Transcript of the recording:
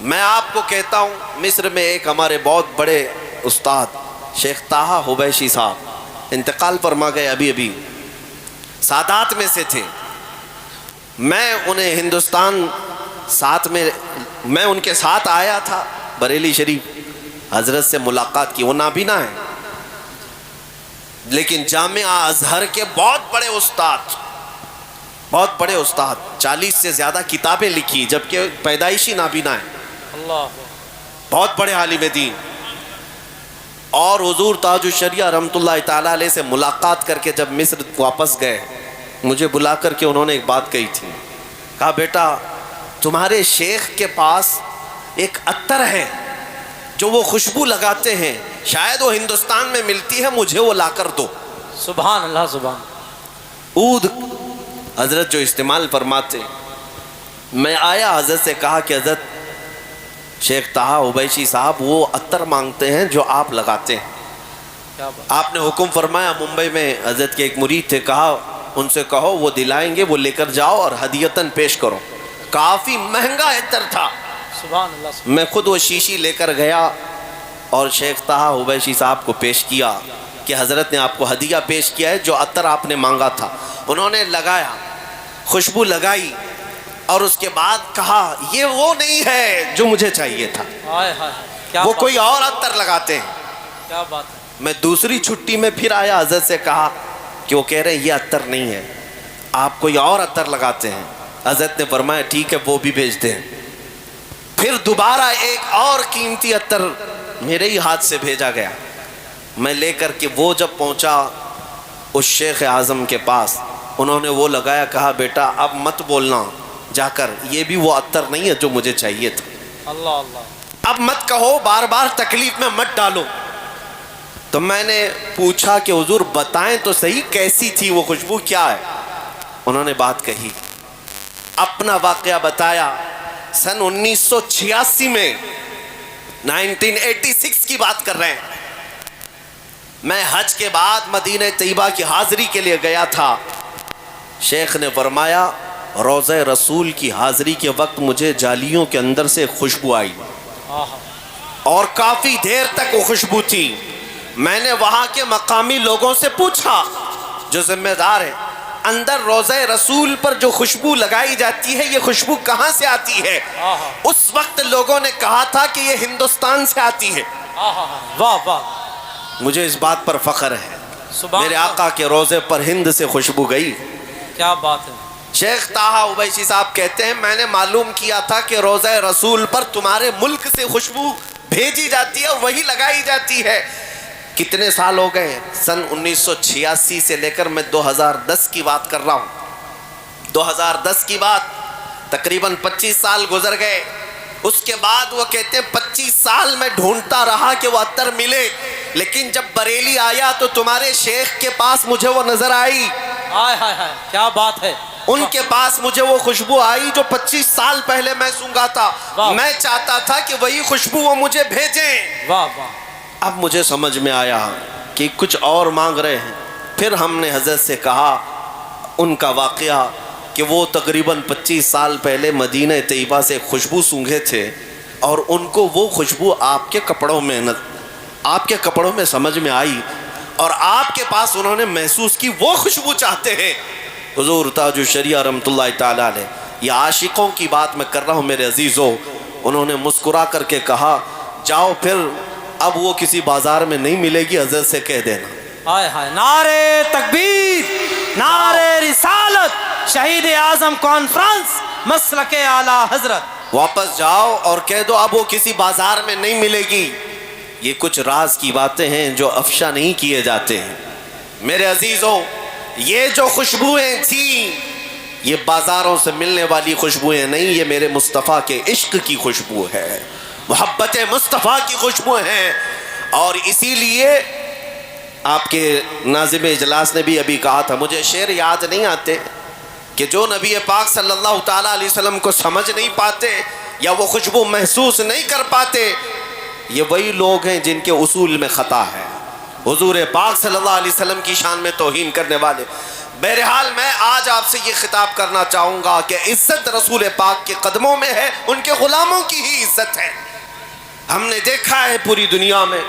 میں آپ کو کہتا ہوں مصر میں ایک ہمارے بہت بڑے استاد شیخ طٰہٰ حبیشی صاحب انتقال فرما گئے ابھی سادات میں سے تھے. میں انہیں ہندوستان میں ان کے ساتھ آیا تھا بریلی شریف، حضرت سے ملاقات کی. وہ نابینا ہے لیکن جامعہ ازہر کے بہت بڑے استاد 40 سے زیادہ کتابیں لکھی جبکہ پیدائشی نابینا ہے. اللہ بہت بڑے عالم دین. اور حضور تاج الشریعہ رحمۃ اللہ تعالیٰ علیہ سے ملاقات کر کے جب مصر واپس گئے مجھے بلا کر کے انہوں نے ایک بات کہی تھی. کہا بیٹا تمہارے شیخ کے پاس ایک عطر ہے جو وہ خوشبو لگاتے ہیں، شاید وہ ہندوستان میں ملتی ہے، مجھے وہ لا کر دو. سبحان اللہ سبحان. عود حضرت جو استعمال فرماتے. میں آیا حضرت سے کہا کہ حضرت شیخ طٰہٰ حبیشی صاحب وہ عطر مانگتے ہیں جو آپ لگاتے ہیں. کیا بات. آپ نے حکم فرمایا ممبئی میں حضرت کے ایک مرید تھے، کہا ان سے کہو وہ دلائیں گے، وہ لے کر جاؤ اور ہدیتاً پیش کرو. کافی مہنگا عطر تھا. سبحان اللہ سبحان. میں خود وہ شیشی لے کر گیا اور شیخ طٰہٰ حبیشی صاحب کو پیش کیا کہ حضرت نے آپ کو ہدیہ پیش کیا ہے جو عطر آپ نے مانگا تھا. انہوں نے لگایا، خوشبو لگائی اور اس کے بعد کہا یہ وہ نہیں ہے جو مجھے چاہیے تھا، ہائے ہائے کیا وہ بات. کوئی اور عطر لگاتے ہیں. کیا بات ہے. میں دوسری چھٹی میں پھر آیا، حضرت سے کہا کہ وہ کہہ رہے ہیں یہ عطر نہیں ہے، آپ کوئی اور عطر لگاتے ہیں. حضرت نے فرمایا ٹھیک ہے وہ بھی بھیج دیں. پھر دوبارہ ایک اور قیمتی عطر میرے ہی ہاتھ سے بھیجا گیا. میں لے کر کے وہ جب پہنچا اس شیخ اعظم کے پاس، انہوں نے وہ لگایا. کہا بیٹا اب مت بولنا جا کر یہ بھی وہ عطر نہیں ہے جو مجھے چاہیے تھا. اللہ اللہ. اب مت کہو، بار بار تکلیف میں مت ڈالو. تو میں نے پوچھا کہ حضور بتائیں تو صحیح کیسی تھی وہ خوشبو، کیا ہے؟ انہوں نے بات کہی، اپنا واقعہ بتایا. سن 1986 میں 1986 کی بات کر رہے ہیں. میں حج کے بعد مدینہ طیبہ کی حاضری کے لیے گیا تھا. شیخ نے فرمایا روضہ رسول کی حاضری کے وقت مجھے جالیوں کے اندر سے خوشبو آئی اور کافی دیر تک وہ خوشبو تھی. میں نے وہاں کے مقامی لوگوں سے پوچھا جو ذمہ دار ہیں، اندر روضہ رسول پر جو خوشبو لگائی جاتی ہے یہ خوشبو کہاں سے آتی ہے؟ اس وقت لوگوں نے کہا تھا کہ یہ ہندوستان سے آتی ہے. واہ واہ. مجھے اس بات پر فخر ہے سبحان میرے اللہ. آقا کے روضے پر ہند سے خوشبو گئی. کیا بات ہے. شیخ طٰہٰ حبیشی صاحب کہتے ہیں میں نے معلوم کیا تھا کہ روضہ رسول پر تمہارے ملک سے خوشبو بھیجی جاتی ہے اور وہی لگائی جاتی ہے. کتنے سال ہو گئے؟ سن 1986 سے لے کر میں 2010 کی بات کر رہا ہوں. 2010 کی بات، تقریباً 25 سال گزر گئے. اس کے بعد وہ کہتے ہیں 25 سال میں ڈھونڈتا رہا کہ وہ عطر ملے، لیکن جب بریلی آیا تو تمہارے شیخ کے پاس مجھے وہ نظر آئی. ہائے ہائے ہائے کیا بات ہے. ان کے پاس مجھے وہ خوشبو آئی جو 25 سال پہلے میں سونگا تھا. واہ. میں چاہتا تھا کہ وہی خوشبو وہ مجھے بھیجیں. واہ واہ. اب مجھے سمجھ میں آیا کہ کچھ اور مانگ رہے ہیں. پھر ہم نے حضرت سے کہا ان کا واقعہ کہ وہ تقریباً 25 سال پہلے مدینہ طیبہ سے خوشبو سونگھے تھے اور ان کو وہ خوشبو آپ کے کپڑوں میں سمجھ میں آئی اور آپ کے پاس انہوں نے محسوس کی وہ خوشبو چاہتے ہیں. حضور تاج الشریعہ رحمۃ اللہ تعالیٰ علیہ، یہ عاشقوں کی بات میں کر رہا ہوں میرے عزیزو. انہوں نے مسکرا کر کے کہا جاؤ پھر اب وہ کسی بازار میں نہیں ملے گی، حضرت سے کہہ دینا. ہائے ہائے. نعرے تکبیر، نعرے رسالت، شہید اعظم کانفرنس، مسلک اعلیٰ حضرت. واپس جاؤ اور کہہ دو اب وہ کسی بازار میں نہیں ملے گی. یہ کچھ راز کی باتیں ہیں جو افشا نہیں کیے جاتے ہیں. میرے عزیزو یہ جو خوشبوئیں تھیں یہ بازاروں سے ملنے والی خوشبوئیں نہیں، یہ میرے مصطفیٰ کے عشق کی خوشبو ہے، محبت مصطفیٰ کی خوشبو ہیں. اور اسی لیے آپ کے ناظم اجلاس نے بھی ابھی کہا تھا، مجھے شعر یاد نہیں آتے کہ جو نبی پاک صلی اللہ تعالیٰ علیہ وسلم کو سمجھ نہیں پاتے یا وہ خوشبو محسوس نہیں کر پاتے، یہ وہی لوگ ہیں جن کے اصول میں خطا ہے. حضور پاک صلی اللہ علیہ وسلم کی شان میں توہین کرنے والے. بہرحال میں آج آپ سے یہ خطاب کرنا چاہوں گا کہ عزت رسول پاک کے قدموں میں ہے، ان کے غلاموں کی ہی عزت ہے۔ ہم نے دیکھا ہے پوری دنیا میں